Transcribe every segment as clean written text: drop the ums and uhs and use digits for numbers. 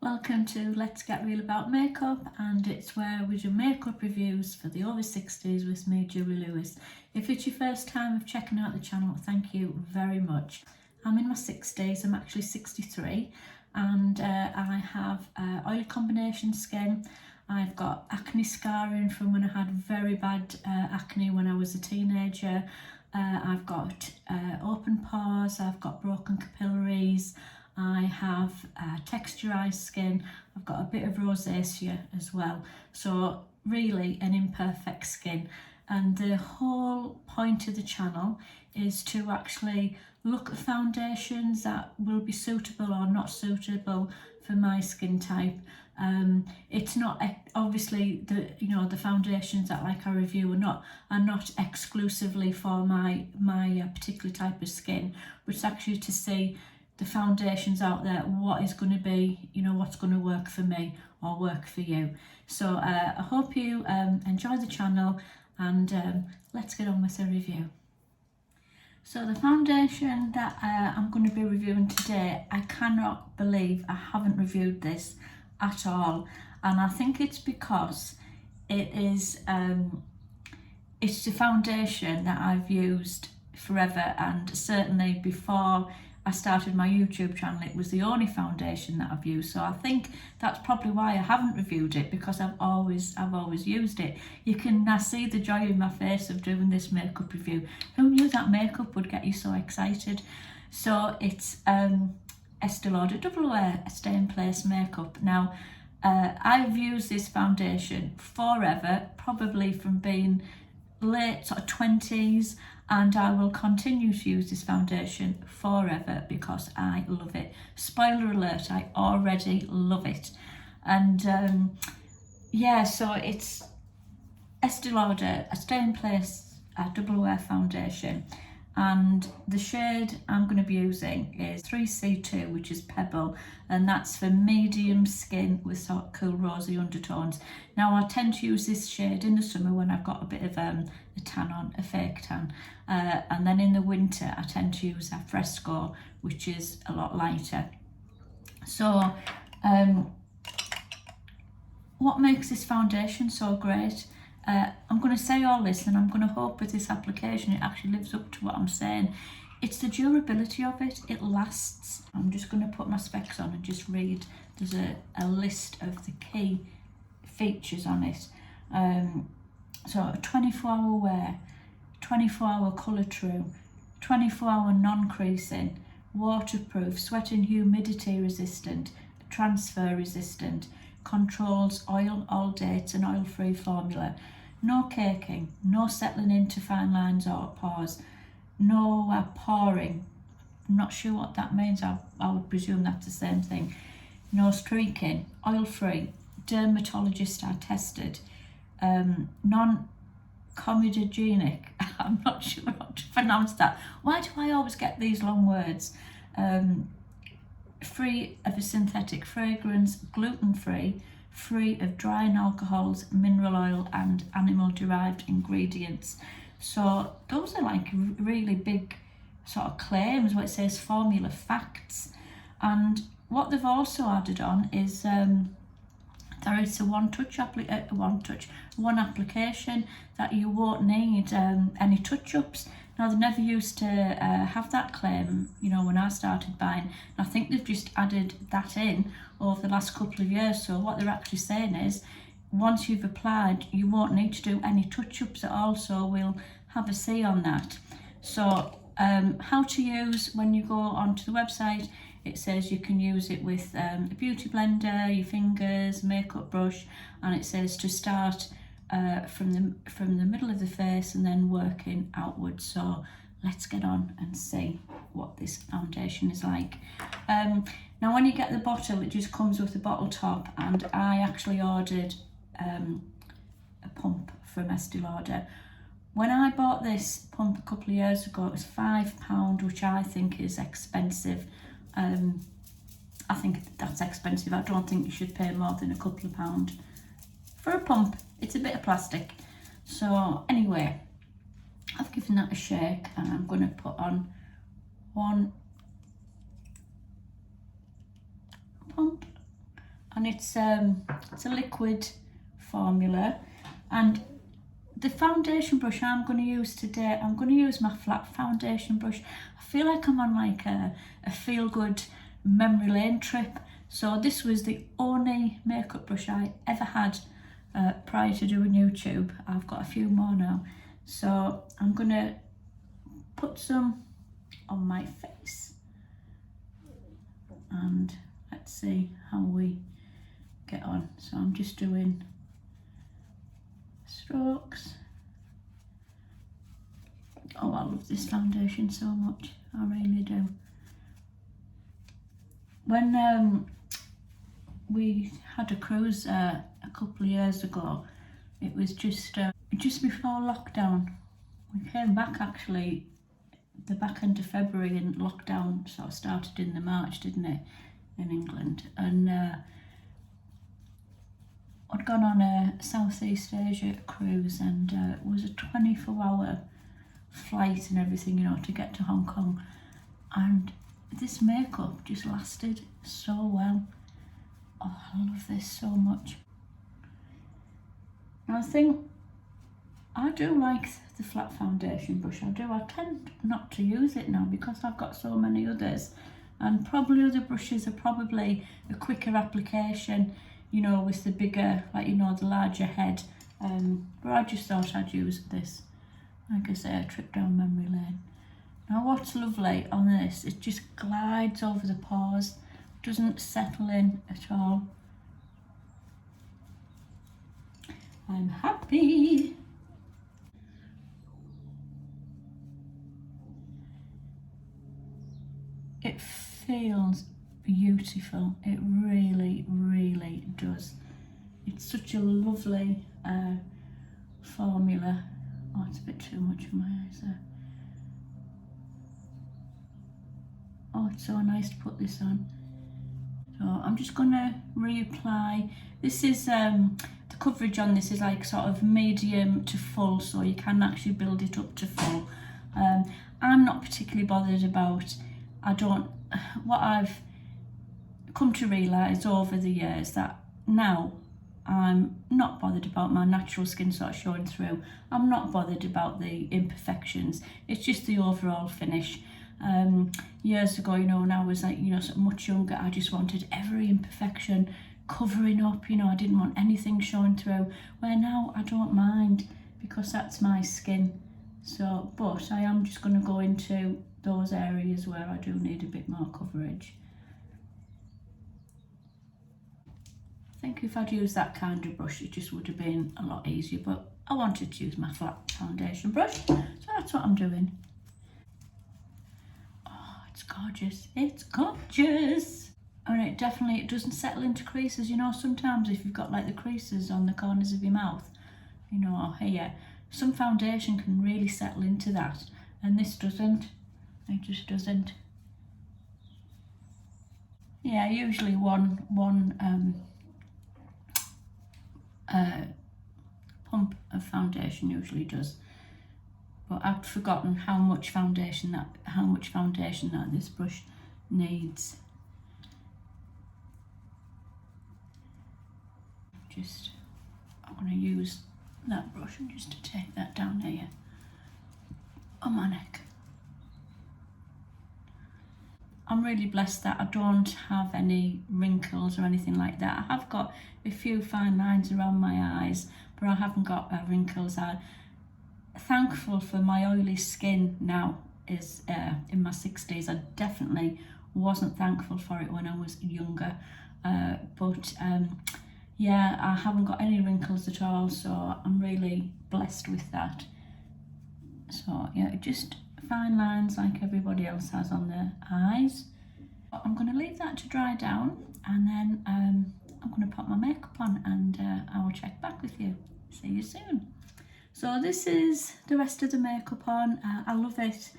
Welcome to Let's Get Real About Makeup, and it's where we do makeup reviews for the over 60s with me, Julie Lewis. If it's your first time of checking out the channel, thank you very much. I'm in my 60s, I'm actually 63, and I have oily combination skin. I've got acne scarring from when I had very bad acne when I was a teenager. I've got open pores, I've got broken capillaries, I have texturised skin, I've got a bit of rosacea as well, so really an imperfect skin. And the whole point of the channel is to actually look at foundations that will be suitable or not suitable for my skin type. It's not obviously the foundations that I review are not exclusively for my particular type of skin, but it's actually to see the foundations out there, what is going to be, what's going to work for me or work for you. So I hope you enjoy the channel, and let's get on with the review. So the foundation that I'm going to be reviewing today, I cannot believe I haven't reviewed this at all, and I think it's because it is it's the foundation that I've used forever, and certainly before I started my YouTube channel it was the only foundation that I've used. So I think that's probably why I haven't reviewed it, because I've always used it. You can see the joy in my face of doing this makeup review. Who knew that makeup would get you so excited? So it's Estée Lauder Double Wear Stay in Place makeup. Now I've used this foundation forever, probably from being late 20s, and I will continue to use this foundation forever because I love it. Spoiler alert, I already love it. And yeah, so it's Estée Lauder a Stay in Place Double Wear foundation, and the shade I'm going to be using is 3C2, which is Pebble, and that's for medium skin with sort of cool rosy undertones. Now I tend to use this shade in the summer when I've got a bit of a tan on, a fake tan, and then in the winter I tend to use a Fresco, which is a lot lighter. So what makes this foundation so great? I'm going to say all this, and I'm going to hope with this application it actually lives up to what I'm saying. It's the durability of it. It lasts. I'm just going to put my specs on and just read. There's a list of the key features on it. So 24-hour wear, 24-hour colour true, 24-hour non-creasing, waterproof, sweat and humidity resistant, transfer resistant, controls oil all dates and oil-free formula, no caking, no settling into fine lines or pores, no pouring. I'm not sure what that means. I would presume that's the same thing. No streaking, oil-free, dermatologist are tested, non-comedogenic. I'm not sure how to pronounce that. Why do I always get these long words? Free of a synthetic fragrance, gluten-free, free of drying alcohols, mineral oil and animal-derived ingredients. So those are like really big sort of claims where it says formula facts. And what they've also added on is there is a one application that you won't need any touch-ups. Now, they never used to have that claim, when I started buying. And I think they've just added that in over the last couple of years. So what they're actually saying is, once you've applied, you won't need to do any touch-ups at all. So we'll have a see on that. So how to use, when you go onto the website, it says you can use it with a beauty blender, your fingers, makeup brush, and it says to start from the middle of the face and then working outwards. So let's get on and see what this foundation is like. Now when you get the bottle, it just comes with a bottle top, and I actually ordered a pump from Estée Lauder. When I bought this pump a couple of years ago, it was £5, which I think is expensive. I think that's expensive. I don't think you should pay more than a couple of pounds for a pump. It's a bit of plastic. So anyway, I've given that a shake, and I'm going to put on one pump and it's a liquid formula. And the foundation brush I'm going to use today, I'm going to use my flat foundation brush. I feel like I'm on like a feel-good memory lane trip. So this was the only makeup brush I ever had prior to doing YouTube. I've got a few more now. So I'm going to put some on my face. And let's see how we get on. So I'm just doing strokes. Oh, I love this foundation so much. I really do. When we had a cruise a couple of years ago, it was just before lockdown. We came back actually the back end of February, and lockdown sort of started in the March, didn't it, in England. And I'd gone on a Southeast Asia cruise, and it was a 24-hour flight and everything, you know, to get to Hong Kong. And this makeup just lasted so well. Oh, I love this so much. And I think I do like the flat foundation brush. I do. I tend not to use it now because I've got so many others, and probably other brushes are probably a quicker application, you know, with the bigger, like, you know, the larger head. But I just thought I'd use this, like I say, a trip down memory lane. Now what's lovely on this, it just glides over the pores, doesn't settle in at all. I'm happy. It feels beautiful. It really, really does. It's such a lovely formula. Oh, it's a bit too much for my eyes there. Oh, it's so nice to put this on. So I'm just going to reapply. This is, the coverage on this is like sort of medium to full, so you can actually build it up to full. I'm not particularly bothered about, what I've come to realise over the years, that now I'm not bothered about my natural skin sort of showing through. I'm not bothered about the imperfections. It's just the overall finish. Years ago, you know, when I was like, you know, sort of much younger, I just wanted every imperfection covering up, you know, I didn't want anything showing through, where now I don't mind because that's my skin. So, but I am just going to go into those areas where I do need a bit more coverage. I think if I'd used that kind of brush, it just would have been a lot easier, but I wanted to use my flat foundation brush, so that's what I'm doing. It's gorgeous. It's gorgeous. And it definitely, it doesn't settle into creases. You know, sometimes if you've got like the creases on the corners of your mouth, you know, or here, some foundation can really settle into that. And this doesn't. It just doesn't. Yeah, usually one pump of foundation usually does. But I've forgotten how much foundation that this brush needs. I'm going to use that brush and just to take that down here on my neck. I'm really blessed that I don't have any wrinkles or anything like that. I have got a few fine lines around my eyes, but I haven't got wrinkles. I'm thankful for my oily skin now, is in my 60s. I definitely wasn't thankful for it when I was younger, but yeah, I haven't got any wrinkles at all, so I'm really blessed with that. So yeah, just fine lines like everybody else has on their eyes. I'm going to leave that to dry down, and then I'm going to put my makeup on, and I will check back with you. See you soon. So this is the rest of the makeup on. I love it.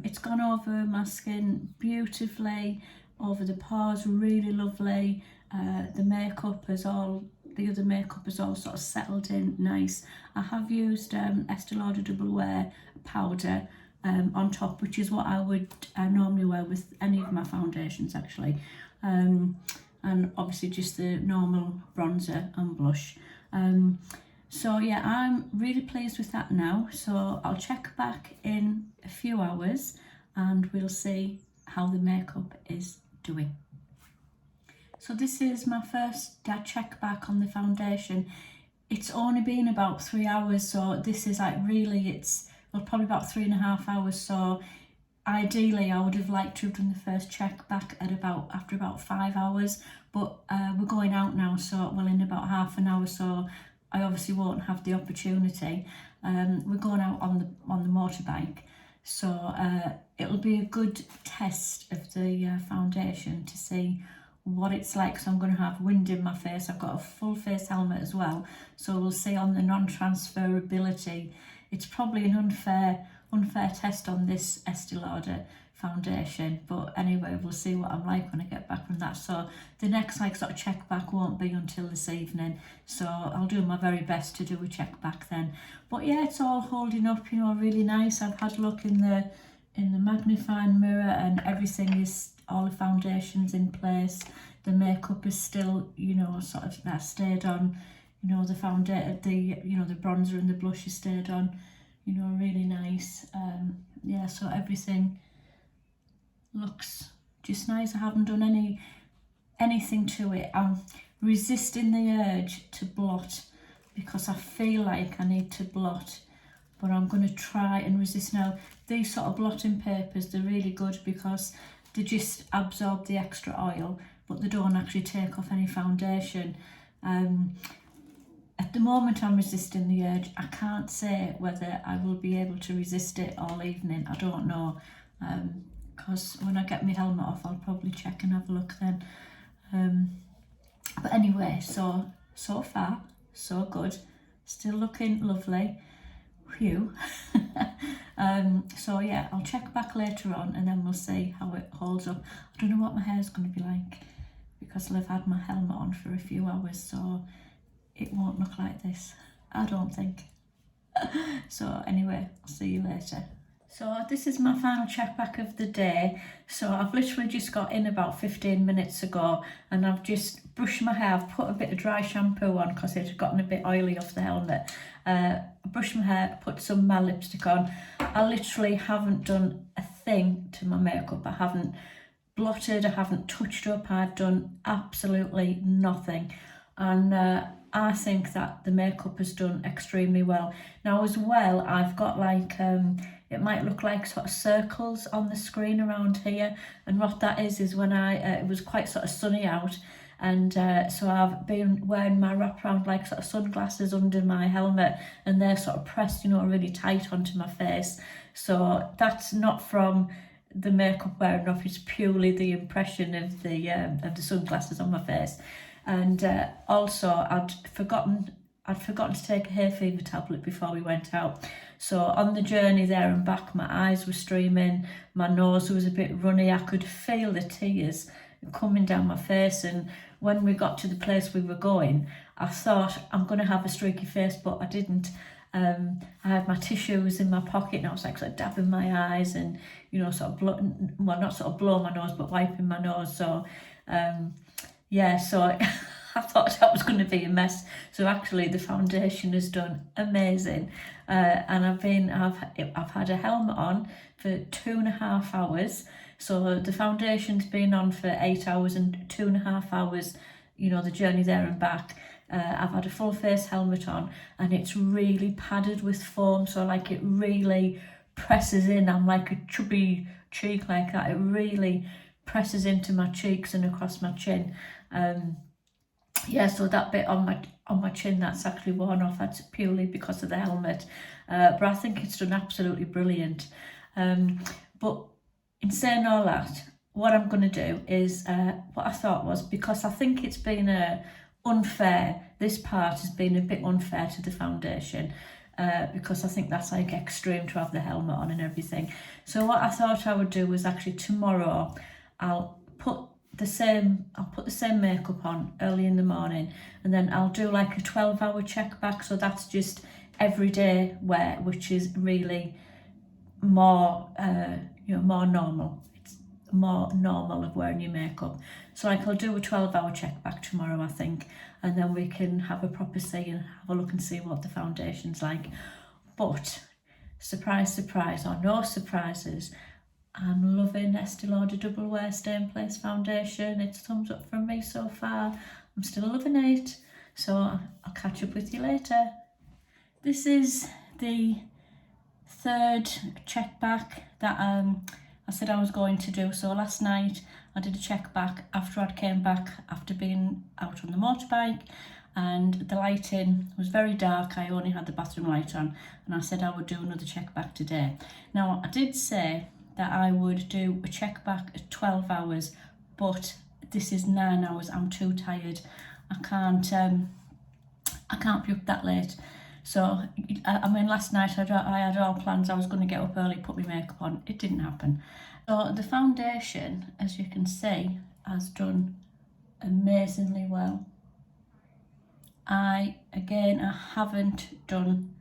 It's gone over my skin beautifully, over the pores, really lovely. The other makeup has all sort of settled in nice. I have used Estée Lauder Double Wear powder on top, which is what I would normally wear with any of my foundations actually. and obviously just the normal bronzer and blush. So yeah, I'm really pleased with that now. So I'll check back in a few hours and we'll see how the makeup is doing. So this is my first check back on the foundation. It's only been about 3 hours, so this is like really, it's well, probably about 3.5 hours. So ideally I would have liked to have done the first check back at after about 5 hours, but we're going out now, so well, in about half an hour, so I obviously won't have the opportunity. We're going out on the motorbike, so it'll be a good test of the foundation to see what it's like. So I'm going to have wind in my face. I've got a full face helmet as well, so we'll see on the non-transferability. It's probably an unfair test on this Estée Lauder foundation, but anyway, we'll see what I'm like when I get back from that. So the next like sort of check back won't be until this evening, so I'll do my very best to do a check back then. But yeah, it's all holding up, you know, really nice. I've had a look in the magnifying mirror and everything is, all the foundations in place. The makeup is still, you know, sort of that stayed on, you know, the foundation, the bronzer and the blush is stayed on, you know, really nice. Yeah, so everything looks just nice. I haven't done anything to it. I'm resisting the urge to blot because I feel like I need to blot, but I'm going to try and resist. Now these sort of blotting papers, they're really good because they just absorb the extra oil, but they don't actually take off any foundation. At the moment I'm resisting the urge. I can't say whether I will be able to resist it all evening. I don't know, because when I get my helmet off I'll probably check and have a look then. But anyway, so far so good, still looking lovely. Phew. So yeah, I'll check back later on and then we'll see how it holds up. I don't know what my hair's going to be like because I've had my helmet on for a few hours, so it won't look like this, I don't think. So anyway, I'll see you later. So this is my final check back of the day. So I've literally just got in about 15 minutes ago and I've just brushed my hair. I've put a bit of dry shampoo on because it had gotten a bit oily off the helmet. Brushed my hair, put some of my lipstick on. I literally haven't done a thing to my makeup. I haven't blotted, I haven't touched up, I've done absolutely nothing. And I think that the makeup has done extremely well. Now as well, I've got like, it might look like sort of circles on the screen around here. And what that is when it was quite sort of sunny out. And so I've been wearing my wraparound like sort of sunglasses under my helmet and they're sort of pressed, you know, really tight onto my face. So that's not from the makeup wearing off, it's purely the impression of the sunglasses on my face. And also I'd forgotten to take a hay fever tablet before we went out. So on the journey there and back, my eyes were streaming, my nose was a bit runny, I could feel the tears coming down my face. And when we got to the place we were going, I thought I'm going to have a streaky face, but I didn't. I had my tissues in my pocket and I was like sort of dabbing my eyes and, you know, sort of not sort of blowing my nose, but wiping my nose. So yeah, so I thought that was going to be a mess. So actually the foundation has done amazing. And I've had a helmet on for 2.5 hours. So the foundation's been on for 8 hours and 2.5 hours, you know, the journey there and back. I've had a full face helmet on and it's really padded with foam. So like it really presses in. I'm like a chubby cheek like that. It really presses into my cheeks and across my chin. Yeah, so that bit on my chin, that's actually worn off. That's purely because of the helmet. But I think it's done absolutely brilliant. But in saying all that, what I'm going to do is, what I thought was, because I think it's been unfair, this part has been a bit unfair to the foundation, because I think that's like extreme to have the helmet on and everything. So what I thought I would do was actually tomorrow, I'll put the same makeup on early in the morning, and then I'll do like a 12-hour check back. So that's just everyday wear, which is really more more normal. It's more normal of wearing your makeup. So like I'll do a 12-hour check back tomorrow, I think, and then we can have a proper see and have a look and see what the foundation's like. But surprise, surprise, or no surprises, I'm loving Estée Lauder Double Wear Stay in Place foundation. It's a thumbs up from me so far. I'm still loving it. So I'll catch up with you later. This is the third check back that I said I was going to do. So last night I did a check back after I'd came back after being out on the motorbike, and the lighting was very dark. I only had the bathroom light on, and I said I would do another check back today. Now I did say that I would do a check back at 12 hours, but this is 9 hours. I'm too tired. I can't be up that late. So I mean, last night I had all plans. I was going to get up early, put my makeup on. It didn't happen. So the foundation, as you can see, has done amazingly well. I haven't done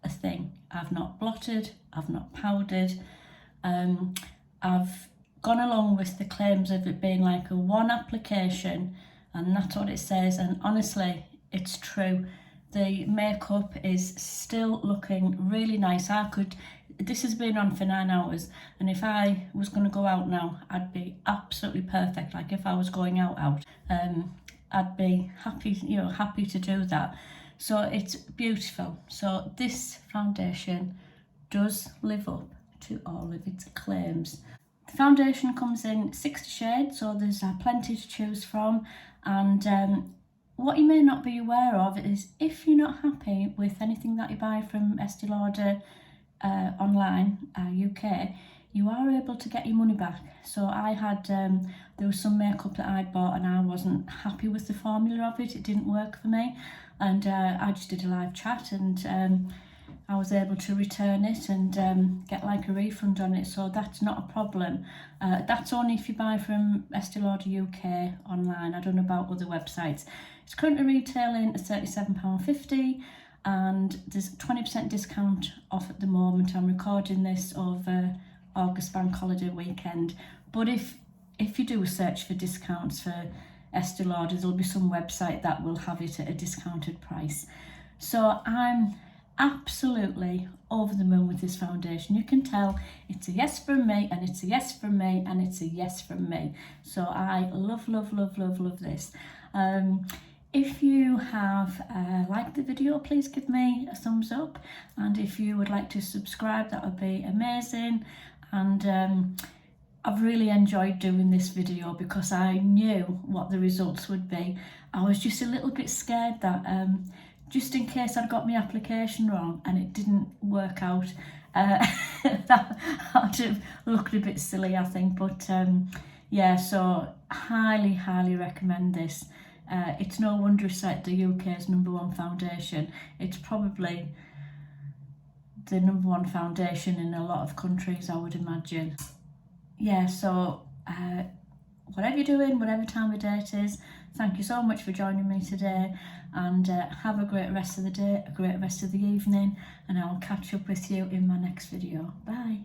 a thing. I've not blotted, I've not powdered. I've gone along with the claims of it being like a one application, and that's what it says, and honestly it's true. The makeup is still looking really nice. This has been on for 9 hours, and if I was going to go out now, I'd be absolutely perfect. Like if I was going out, I'd be happy, happy to do that. So it's beautiful. So this foundation does live up to all of its claims. The foundation comes in 60 shades, so there's plenty to choose from. And what you may not be aware of is if you're not happy with anything that you buy from Estée Lauder online, UK, you are able to get your money back. So I had, there was some makeup that I'd bought and I wasn't happy with the formula of it. It didn't work for me. And I just did a live chat, and I was able to return it and get like a refund on it. So that's not a problem. That's only if you buy from Estée Lauder UK online. I don't know about other websites. It's currently retailing at £37.50, and there's a 20% discount off at the moment. I'm recording this over August bank holiday weekend, but if you do a search for discounts for Estée Lauder, there'll be some website that will have it at a discounted price. So I'm absolutely over the moon with this foundation. You can tell it's a yes from me, and it's a yes from me, and it's a yes from me. So I love this. If you have liked the video, please give me a thumbs up, and if you would like to subscribe, that would be amazing. And I've really enjoyed doing this video because I knew what the results would be. I was just a little bit scared that just in case I'd got my application wrong and it didn't work out, that I'd have looked a bit silly, I think. But yeah, so highly recommend this. It's no wonder it's like the UK's #1 foundation. It's probably the #1 foundation in a lot of countries, I would imagine. Yeah, so whatever you're doing, whatever time of day it is, thank you so much for joining me today, and have a great rest of the day, a great rest of the evening, and I'll catch up with you in my next video. Bye.